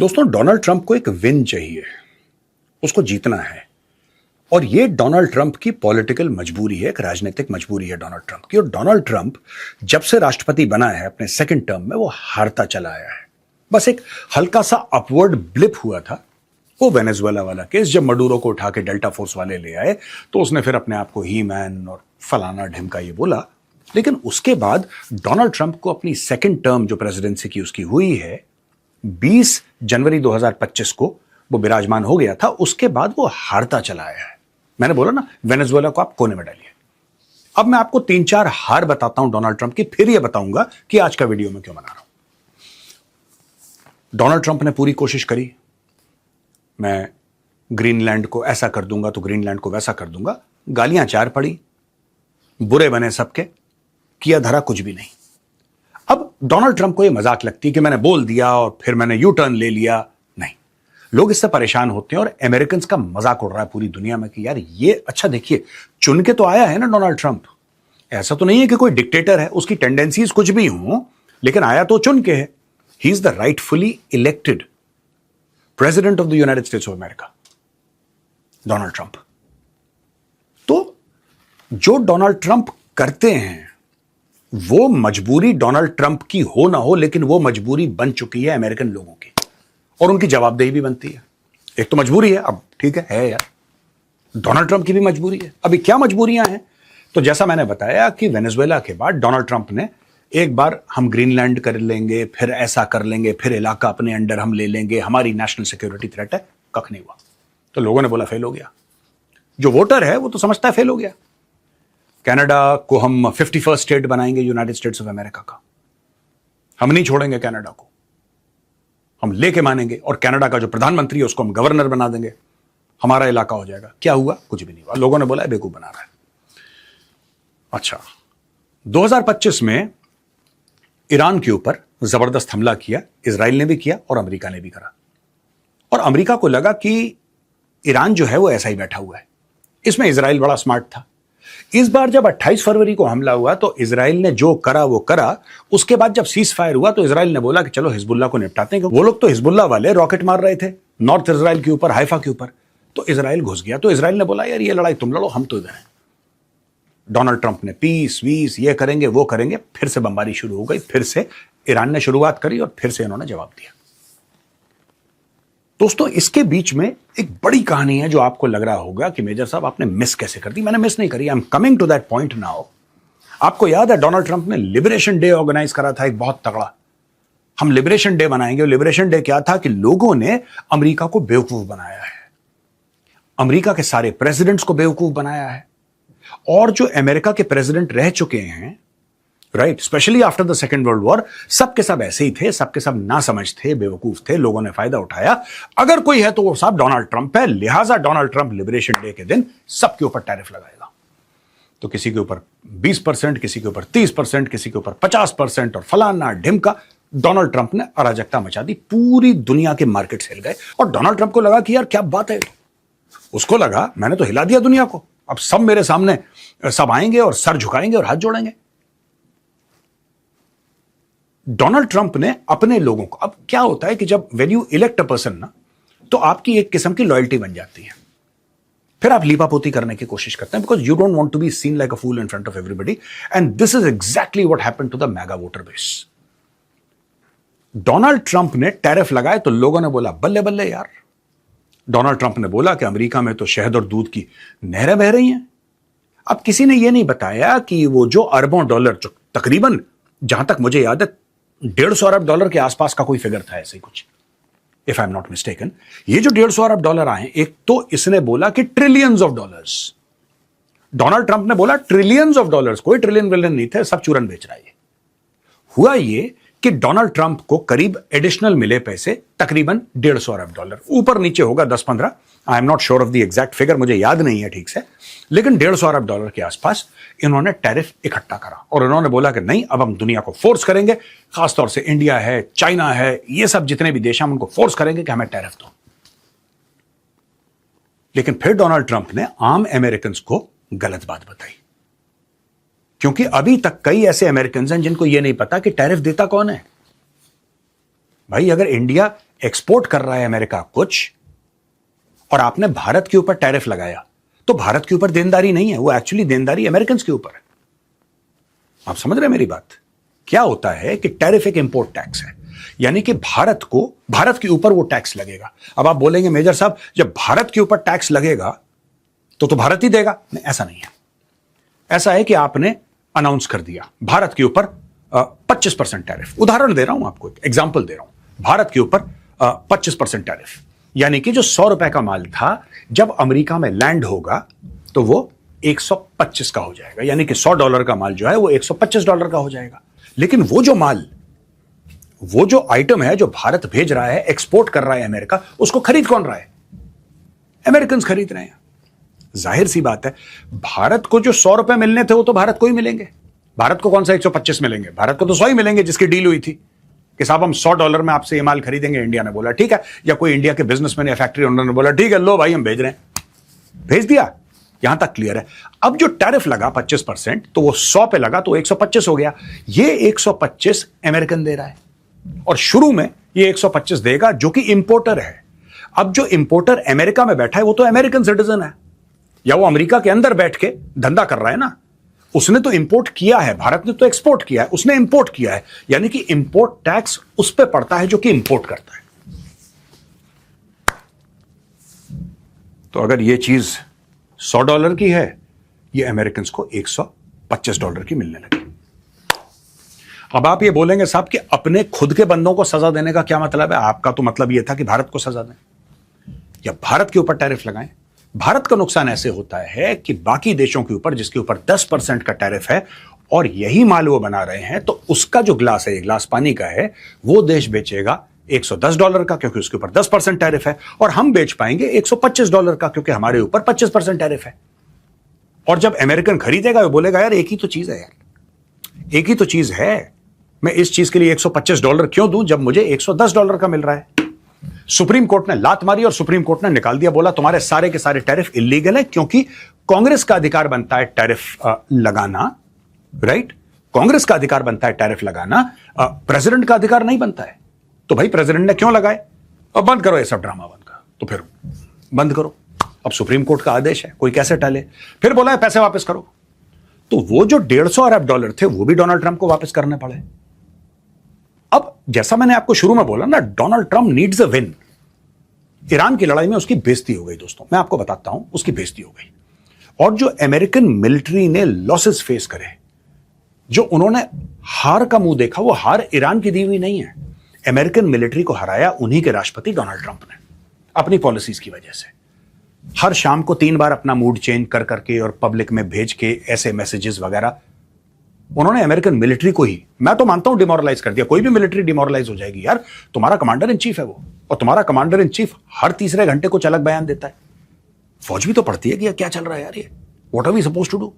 दोस्तों, Donald Trump को एक विन चाहिए, उसको जीतना है। और ये डोनाल्ड ट्रंप की पॉलिटिकल मजबूरी है, एक राजनीतिक मजबूरी है डोनाल्ड ट्रंप की। और डोनाल्ड ट्रंप जब से राष्ट्रपति बना है अपने सेकंड टर्म में, वो हारता चला आया है। बस एक हल्का सा अपवर्ड ब्लिप हुआ था, वो वेनेजुएला वाला केस, जब मडूरो को उठा के डेल्टा फोर्स वाले ले आए तो उसने फिर अपने आप को ही मैन और फलाना ढिमका ये बोला। लेकिन उसके बाद डोनाल्ड ट्रंप को अपनी सेकंड टर्म जो प्रेसिडेंसी की उसकी हुई है, 20 जनवरी 2025 को वो विराजमान हो गया था। उसके बाद वो हारता चला आया है। मैंने बोला ना, वेनेजुएला को आप कोने में डालिए। अब मैं आपको 3-4 हार बताता हूं डोनाल्ड ट्रंप की, फिर ये बताऊंगा कि आज का वीडियो में क्यों बना रहा हूं। डोनाल्ड ट्रंप ने पूरी कोशिश करी, मैं ग्रीनलैंड को ऐसा कर दूंगा तो ग्रीनलैंड को वैसा कर दूंगा। गालियां 4 पड़ी, बुरे बने सबके, किया धरा कुछ भी नहीं। अब डोनाल्ड ट्रंप को यह मजाक लगती है कि मैंने बोल दिया और फिर मैंने यू टर्न ले लिया। नहीं, लोग इससे परेशान होते हैं और अमेरिकन का मजाक उड़ रहा है पूरी दुनिया में कि यार ये अच्छा देखिए, चुन के तो आया है ना डोनाल्ड ट्रंप। ऐसा तो नहीं है कि कोई डिक्टेटर है, उसकी टेंडेंसीज कुछ भी हों, लेकिन आया तो चुन के है। He is the rightfully elected president of the United states of America, Donald Trump. तो जो डोनाल्ड ट्रंप करते हैं वो मजबूरी डोनाल्ड ट्रंप की हो ना हो, लेकिन वो मजबूरी बन चुकी है अमेरिकन लोगों की, और उनकी जवाबदेही भी बनती है। एक तो मजबूरी है, अब ठीक है यार, डोनाल्ड ट्रंप की भी मजबूरी है। अभी क्या मजबूरियां हैं? तो जैसा मैंने बताया कि वेनेजुएला के बाद डोनाल्ड ट्रंप ने एक बार हम ग्रीनलैंड कर लेंगे, फिर ऐसा कर लेंगे, फिर इलाका अपने अंडर हम ले लेंगे, हमारी नेशनल सिक्योरिटी थ्रेट है, कख नहीं हुआ। तो लोगों ने बोला फेल हो गया। जो वोटर है वो तो समझता है फेल हो गया। कनाडा को हम 51st स्टेट बनाएंगे यूनाइटेड स्टेट्स ऑफ अमेरिका का, हम नहीं छोड़ेंगे कनाडा को, हम लेके मानेंगे। और कनाडा का जो प्रधानमंत्री है उसको हम गवर्नर बना देंगे, हमारा इलाका हो जाएगा। क्या हुआ? कुछ भी नहीं हुआ। लोगों ने बोला बेवकूफ बना रहा है। अच्छा, 2025 में ईरान के ऊपर जबरदस्त हमला किया, इजराइल ने भी किया और अमेरिका ने भी करा। और अमेरिका को लगा कि ईरान जो है वो ऐसा ही बैठा हुआ है, इसमें इजराइल बड़ा स्मार्ट था। इस बार जब 28 फरवरी को हमला हुआ तो इजराइल ने जो करा वो करा। उसके बाद जब सीज फायर हुआ तो इजराइल ने बोला कि चलो हिजबुल्लाह को निपटाते हैं। वो लोग तो हिजबुल्लाह वाले रॉकेट मार रहे थे नॉर्थ इजराइल के ऊपर, हाइफा के ऊपर। तो इजराइल घुस गया। तो इजराइल ने बोला यार ये लड़ाई तुम लड़ो, हम तो इधर हैं। डोनाल्ड ट्रंप ने पीस वीस ये करेंगे वो करेंगे, फिर से बमबारी शुरू हो गई। फिर से ईरान ने शुरुआत करी और फिर से इन्होंने जवाब दिया। दोस्तों, इसके बीच में एक बड़ी कहानी है जो आपको लग रहा होगा कि मेजर साहब आपने मिस कैसे कर दी। मैंने मिस नहीं करी, I am coming to that point now. आपको याद है डोनाल्ड ट्रंप ने लिबरेशन डे ऑर्गेनाइज करा था, एक बहुत तगड़ा। हम लिबरेशन डे मनाएंगे। लिबरेशन डे क्या था कि लोगों ने अमेरिका को बेवकूफ बनाया है, अमेरिका के सारे प्रेसिडेंट्स को बेवकूफ बनाया है। और जो अमेरिका के प्रेसिडेंट रह चुके हैं, right, specially after the second world war, सबके सब ऐसे ही थे, सबके सब ना समझ थे, बेवकूफ थे, लोगों ने फायदा उठाया। अगर कोई है तो वो साहब डोनाल्ड ट्रंप है। लिहाजा डोनाल्ड ट्रंप लिबरेशन डे के दिन सबके ऊपर टैरिफ लगाएगा। तो किसी के ऊपर 20%, किसी के ऊपर 30%, किसी के ऊपर 50% और फलाना ढिमका। डोनाल्ड ट्रंप ने अराजकता मचा दी, पूरी दुनिया के मार्केट हिल गए। और डोनाल्ड ट्रंप को लगा कि यार क्या बात है, उसको लगा मैंने तो हिला दिया दुनिया को, अब सब मेरे सामने सब आएंगे और सर झुकाएंगे और हाथ जोड़ेंगे। डोनाल्ड ट्रंप ने अपने लोगों को, अब क्या होता है कि जब when you elect a person ना, तो आपकी एक किस्म की लॉयल्टी बन जाती है। फिर आप लीपापोती करने की कोशिश करते हैं, because you don't want to be seen like a fool in front of everybody. And this is exactly what happened to the MAGA voter base. Donald Trump ने टैरिफ लगाए तो लोगों ने बोला बल्ले बल्ले यार। डोनाल्ड ट्रंप ने बोला कि अमेरिका में तो शहद और दूध की नहरें बह रही हैं। अब किसी ने यह नहीं बताया कि वो जो अरबों डॉलर, जो तकरीबन जहां तक मुझे याद है 150 अरब डॉलर के आसपास का कोई फिगर था, ऐसे कुछ, if I am not mistaken. ये जो 150 अरब डॉलर आए, एक तो इसने बोला कि trillions of dollars, Donald Trump ने बोला ट्रिलियंस ऑफ डॉलर्स, कोई ट्रिलियन विलियन नहीं थे, सब चूरन बेच रहा है। हुआ ये कि डोनाल्ड ट्रंप को करीब एडिशनल मिले पैसे, तकरीबन 150 अरब डॉलर, ऊपर नीचे होगा 10-15, I am not sure of the exact figure, मुझे याद नहीं है ठीक से, लेकिन 150 अरब डॉलर के आसपास इन्होंने टैरिफ इकट्ठा करा। और इन्होंने बोला कि नहीं, अब हम दुनिया को फोर्स करेंगे, खासतौर से इंडिया है, चाइना है, ये सब जितने भी देश हैं, हम उनको फोर्स करेंगे कि हमें टैरिफ दो। लेकिन फिर डोनाल्ड ट्रंप ने आम अमेरिकन को गलत बात बताई, क्योंकि अभी तक कई ऐसे अमेरिकन हैं जिनको यह नहीं पता कि टैरिफ देता कौन है। भाई, अगर इंडिया एक्सपोर्ट कर रहा है अमेरिका कुछ और आपने भारत के ऊपर टैरिफ लगाया, तो भारत के ऊपर देनदारी नहीं है, वो एक्चुअली देनदारी अमेरिकन के ऊपर है। आप समझ रहे हैं मेरी बात? क्या होता है कि टैरिफ एक इंपोर्ट टैक्स है, यानी कि भारत के ऊपर वो टैक्स लगेगा। अब आप बोलेंगे मेजर साहब जब भारत के ऊपर टैक्स लगेगा तो भारत ही देगा। नहीं, ऐसा नहीं है। ऐसा है कि आपने अनाउंस कर दिया भारत के ऊपर 25% टैरिफ। उदाहरण दे रहा हूं आपको, एक एग्जाम्पल दे रहा हूं। भारत के ऊपर 25% टैरिफ, यानी कि जो 100 रुपए का माल था जब अमेरिका में लैंड होगा तो वो 125 का हो जाएगा, यानी कि $100 का माल जो है वो $125 का हो जाएगा। लेकिन वो जो आइटम है जो भारत भेज रहा है, एक्सपोर्ट कर रहा है अमेरिका, उसको खरीद कौन रहा है? अमेरिकन खरीद रहे हैं। जाहिर सी बात है, भारत को जो 100 रुपए मिलने थे वो तो भारत को ही मिलेंगे। भारत को कौन सा 125 मिलेंगे? भारत को तो 100 ही मिलेंगे जिसकी डील हुई थी कि साहब हम $100 में आपसे ये माल खरीदेंगे। इंडिया ने बोला ठीक है, या कोई इंडिया के बिजनेसमैन या फैक्ट्री ओनर ने बोला ठीक है, लो भाई हम भेज रहे हैं, भेज दिया। यहां तक क्लियर है। अब जो टैरिफ लगा 25%, तो वो 100 पे लगा तो 125 हो गया। ये 125 अमेरिकन दे रहा है और शुरू में ये 125 देगा जो कि इंपोर्टर है। अब जो इंपोर्टर अमेरिका में बैठा है वो तो अमेरिकन सिटीजन है, या वो अमेरिका के अंदर बैठ के धंधा कर रहा है ना, उसने तो इंपोर्ट किया है, भारत ने तो एक्सपोर्ट किया है, उसने इंपोर्ट किया है, यानी कि इंपोर्ट टैक्स उस पर पड़ता है जो कि इंपोर्ट करता है। तो अगर ये चीज $100 की है, ये अमेरिकन को $125 की मिलने लगी। अब आप ये बोलेंगे साहब कि अपने खुद के बंदों को सजा देने का क्या मतलब है? आपका तो मतलब ये था कि भारत को सजा दें या भारत के ऊपर टैरिफ लगाएं। भारत का नुकसान ऐसे होता है कि बाकी देशों के ऊपर, जिसके ऊपर 10% का टैरिफ है और यही माल वो बना रहे हैं, तो उसका जो ग्लास है, ये ग्लास पानी का है, वो देश बेचेगा $110 का क्योंकि उसके ऊपर 10% टैरिफ है, और हम बेच पाएंगे $125 का क्योंकि हमारे ऊपर 25% टैरिफ है। और जब अमेरिकन खरीदेगा वो बोलेगा यार एक ही तो चीज है, यार एक ही तो चीज है, मैं इस चीज के लिए $125 क्यों दूं जब मुझे $110 का मिल रहा है। सुप्रीम कोर्ट ने लात मारी और सुप्रीम कोर्ट ने निकाल दिया, बोला तुम्हारे सारे के सारे टैरिफ इलीगल है, क्योंकि कांग्रेस का अधिकार बनता है टैरिफ लगाना, राइट? कांग्रेस का अधिकार बनता है टैरिफ लगाना, प्रेसिडेंट का अधिकार नहीं बनता है। तो भाई प्रेसिडेंट ने क्यों लगाए? अब बंद करो ये सब ड्रामा, बंद करो, तो फिर बंद करो। अब सुप्रीम कोर्ट का आदेश है, कोई कैसे टाले? फिर बोला है पैसे वापस करो, तो वो जो $150 अरब थे वो भी डोनाल्ड ट्रंप को वापस करने पड़े। अब जैसा मैंने आपको शुरू में बोला ना, Donald Trump needs a win. Iran की लड़ाई में उसकी बेइज्जती हो गई दोस्तों, मैं आपको बताता हूं, उसकी बेइज्जती हो गई। और जो अमेरिकन मिलिट्री ने लॉसेस फेस करे, जो उन्होंने हार का मुंह देखा, वो हार ईरान की दी हुई नहीं है। अमेरिकन मिलिट्री को हराया उन्हीं के राष्ट्रपति डोनाल्ड ट्रंप ने, अपनी पॉलिसीज की वजह से। हर शाम को 3 बार अपना मूड चेंज कर करके और पब्लिक में भेज के ऐसे मैसेजेस वगैरह, उन्होंने अमेरिकन मिलिट्री को ही, मैं तो मानता हूं, डिमोरलाइज कर दिया। कोई भी मिलिट्री डिमोरलाइज हो जाएगी यार, तुम्हारा कमांडर इन चीफ है वो, और तुम्हारा कमांडर इन चीफ हर तीसरे घंटे कुछ अलग बयान देता है। फौज भी तो पढ़ती है कि क्या चल रहा है यार, ये what are we suppose to do.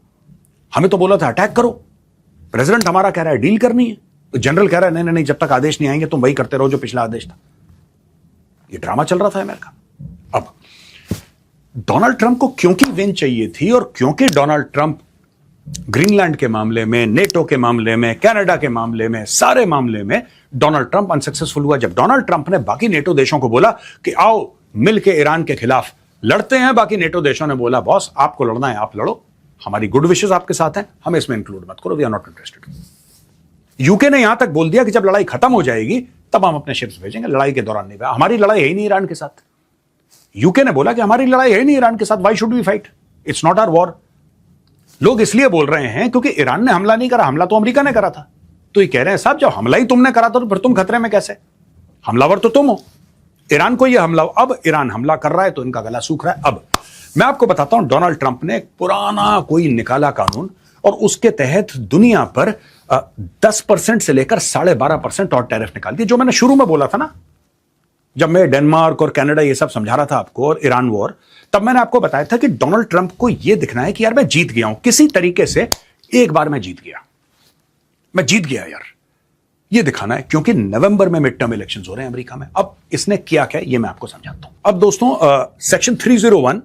हमें तो बोला था अटैक करो, प्रेसिडेंट हमारा कह रहा है डील करनी है, जनरल कह रहा है नहीं नहीं, जब तक आदेश नहीं आएंगे तुम वही करते रहो जो पिछला आदेश था। ये ड्रामा चल रहा था अमेरिका। अब डोनाल्ड ट्रंप को क्योंकि विन चाहिए थी, और क्योंकि डोनाल्ड ट्रंप ग्रीनलैंड के मामले में, नेटो के मामले में, कनाडा के मामले में, सारे मामले में डोनाल्ड ट्रंप अनसक्सेसफुल हुआ। जब डोनाल्ड ट्रंप ने बाकी नेटो देशों को बोला कि आओ मिलके ईरान के खिलाफ लड़ते हैं, बाकी नेटो देशों ने बोला बॉस आपको लड़ना है आप लड़ो, हमारी गुड विशेस आपके साथ हैं, हमें इसमें इंक्लूड मत करो, we are not interested. UK ने यहां तक बोल दिया कि जब लड़ाई खत्म हो जाएगी तब हम अपने शिप्स भेजेंगे, लड़ाई के दौरान नहीं। हमारी लड़ाई है ही नहीं ईरान के साथ। यूके ने बोला कि हमारी लड़ाई है ही नहीं ईरान के साथ, why should we fight, it's not our war. लोग इसलिए बोल रहे हैं क्योंकि ईरान ने हमला नहीं करा, हमला तो अमेरिका ने करा था। तो ये कह रहे हैं साहब जब हमला ही तुमने करा था तो फिर तुम खतरे में कैसे? हमलावर तो तुम हो, ईरान को ये हमला, अब ईरान हमला कर रहा है तो इनका गला सूख रहा है। अब मैं आपको बताता हूं, डोनाल्ड ट्रंप ने एक पुराना कोई निकाला कानून, और उसके तहत दुनिया पर 10% से लेकर 12.5% और टैरिफ निकाल दिए। जो मैंने शुरू में बोला था ना, जब मैं डेनमार्क और कनाडा ये सब समझा रहा था आपको, और ईरान वॉर, तब मैंने आपको बताया था कि डोनाल्ड ट्रंप को यह दिखना है कि यार मैं जीत गया हूं, किसी तरीके से एक बार मैं जीत गया, मैं जीत गया यार, ये दिखाना है, क्योंकि नवंबर में मिड टर्म इलेक्शंस हो रहे हैं अमेरिका में। अब इसने क्या क्या, ये मैं आपको समझाता हूं। अब दोस्तों, section 301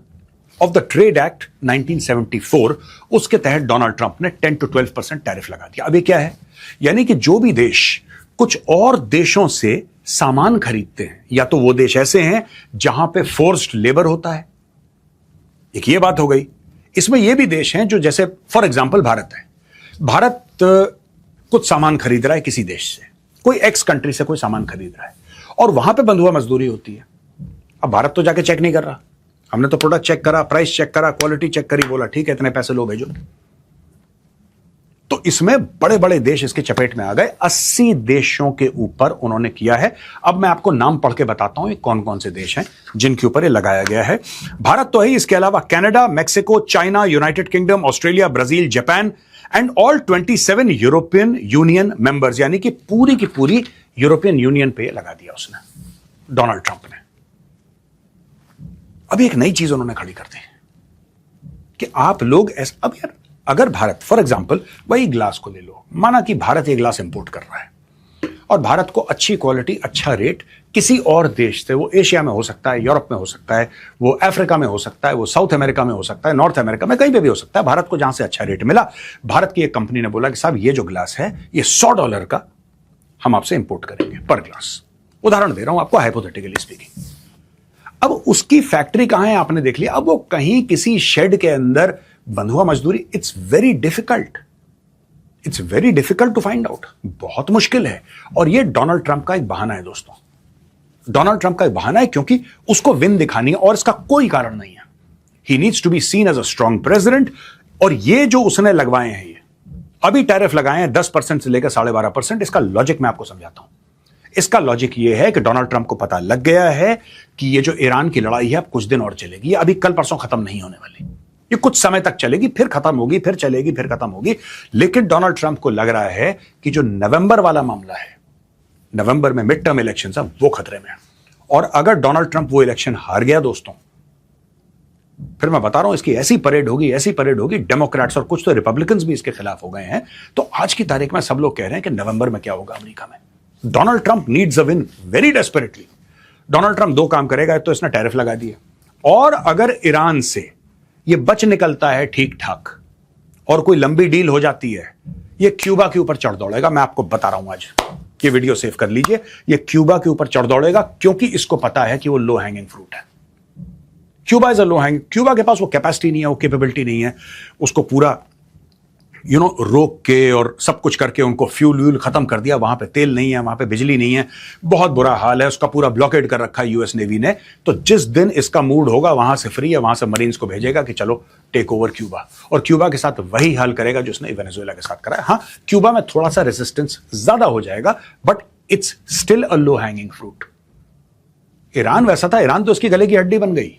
of the trade act 1974, उसके तहत डोनाल्ड ट्रंप ने 10 to 12% टैरिफ लगा दिया। अब ये क्या है? यानी कि जो भी देश कुछ और देशों से सामान खरीदते हैं या तो वो देश ऐसे हैं जहां पे फोर्स्ड लेबर होता है, एक ये बात हो गई। इसमें ये भी देश हैं जो जैसे फॉर एग्जांपल भारत है। भारत कुछ सामान खरीद रहा है किसी देश से, कोई एक्स कंट्री से कोई सामान खरीद रहा है और वहां पे बंधुआ मजदूरी होती है। अब भारत तो जाके चेक नहीं कर रहा, हमने तो प्रोडक्ट चेक करा, प्राइस चेक करा, क्वालिटी चेक करी, बोला ठीक है इतने पैसे लो भेजो। तो इसमें बड़े बड़े देश इसके चपेट में आ गए। 80 देशों के ऊपर उन्होंने किया है। अब मैं आपको नाम पढ़ के बताता हूं ये कौन कौन से देश हैं जिनके ऊपर ये लगाया गया है। भारत तो है, इसके अलावा Canada, Mexico, China, United kingdom, Australia, Brazil, Japan and all 27 European union members, यानी कि पूरी की पूरी यूरोपियन यूनियन पे लगा दिया उसने, डोनाल्ड ट्रंप ने। अभी एक नई चीज उन्होंने खड़ी कर दी कि आप लोग ऐसा, अब यार अगर भारत फॉर एग्जांपल वही ग्लास को ले लो, माना कि भारत ये ग्लास इंपोर्ट कर रहा है और भारत को अच्छी क्वालिटी, अच्छा रेट किसी और देश से, वो एशिया में हो सकता है, यूरोप में हो सकता है, वो अफ्रीका में हो सकता है, वो साउथ अमेरिका में हो सकता है, नॉर्थ अमेरिका में, कहीं पे भी हो सकता है, भारत को जहां से अच्छा रेट मिला, भारत की एक कंपनी ने बोला कि साहब ये जो ग्लास है ये $100 का हम आपसे इंपोर्ट करेंगे पर ग्लास। उदाहरण दे रहा हूं आपको, हाइपोथेटिकली स्पीकिंग। अब उसकी फैक्ट्री कहां है आपने देख लिया, अब वो कहीं किसी शेड के अंदर बंधुआ मजदूरी, it's very difficult to find out, बहुत मुश्किल है। और ये डोनाल्ड ट्रंप का एक बहाना है दोस्तों, डोनाल्ड ट्रंप का एक बहाना है क्योंकि उसको विन दिखानी है और इसका कोई कारण नहीं है। He needs to be seen as a strong president. और ये जो उसने लगवाए हैं, ये अभी टैरिफ लगाए हैं 10% से लेकर 12.5%, इसका लॉजिक मैं आपको समझाता हूं। इसका लॉजिक ये है कि डोनाल्ड ट्रंप को पता लग गया है कि ये जो ईरान की लड़ाई है अब कुछ दिन और चलेगी, ये अभी कल परसों खत्म नहीं होने वाली, ये कुछ समय तक चलेगी, फिर खत्म होगी, फिर चलेगी, फिर खत्म होगी। लेकिन डोनाल्ड ट्रंप को लग रहा है कि जो नवंबर वाला मामला है, नवंबर में मिड टर्म इलेक्शन है, वो खतरे में है। और अगर डोनाल्ड ट्रंप वो इलेक्शन हार गया दोस्तों, फिर मैं बता रहा हूं इसकी ऐसी परेड होगी, ऐसी परेड होगी, डेमोक्रेट्स और कुछ तो रिपब्लिकन्स भी इसके खिलाफ हो गए हैं। तो आज की तारीख में सब लोग कह रहे हैं कि नवंबर में क्या होगा अमेरिका में। Donald Trump needs a win very desperately. Donald Trump दो काम करेगा, तो इसने टैरिफ लगा दिए, और अगर ईरान से ये बच निकलता है ठीक ठाक और कोई लंबी डील हो जाती है, ये क्यूबा के ऊपर चढ़ दौड़ेगा। मैं आपको बता रहा हूं आज, ये वीडियो सेव कर लीजिए, ये क्यूबा के ऊपर चढ़ दौड़ेगा क्योंकि इसको पता है कि वो लो हैंगिंग फ्रूट है। Cuba is a low hanging, Cuba के पास वो कैपेसिटी नहीं है, वो कैपेबिलिटी नहीं है, उसको पूरा रोक के और सब कुछ करके उनको फ्यूल खत्म कर दिया, वहां पे तेल नहीं है, वहां पे बिजली नहीं है, बहुत बुरा हाल है, उसका पूरा ब्लॉकेड कर रखा है यूएस नेवी ने। तो जिस दिन इसका मूड होगा वहां से फ्री है, वहां से मरीन्स को भेजेगा कि चलो टेक ओवर क्यूबा, और क्यूबा के साथ वही हाल करेगा जो उसने वेनेजुएला के साथ करा है। हाँ, क्यूबा में थोड़ा सा रेजिस्टेंस ज्यादा हो जाएगा, but it's still a low hanging fruit. Iran वैसा था, ईरान तो इसकी गले की हड्डी बन गई,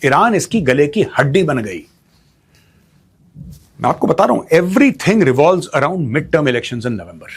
ईरान इसकी गले की हड्डी बन गई। मैं आपको बता रहा हूं, everything revolves around mid term elections in November.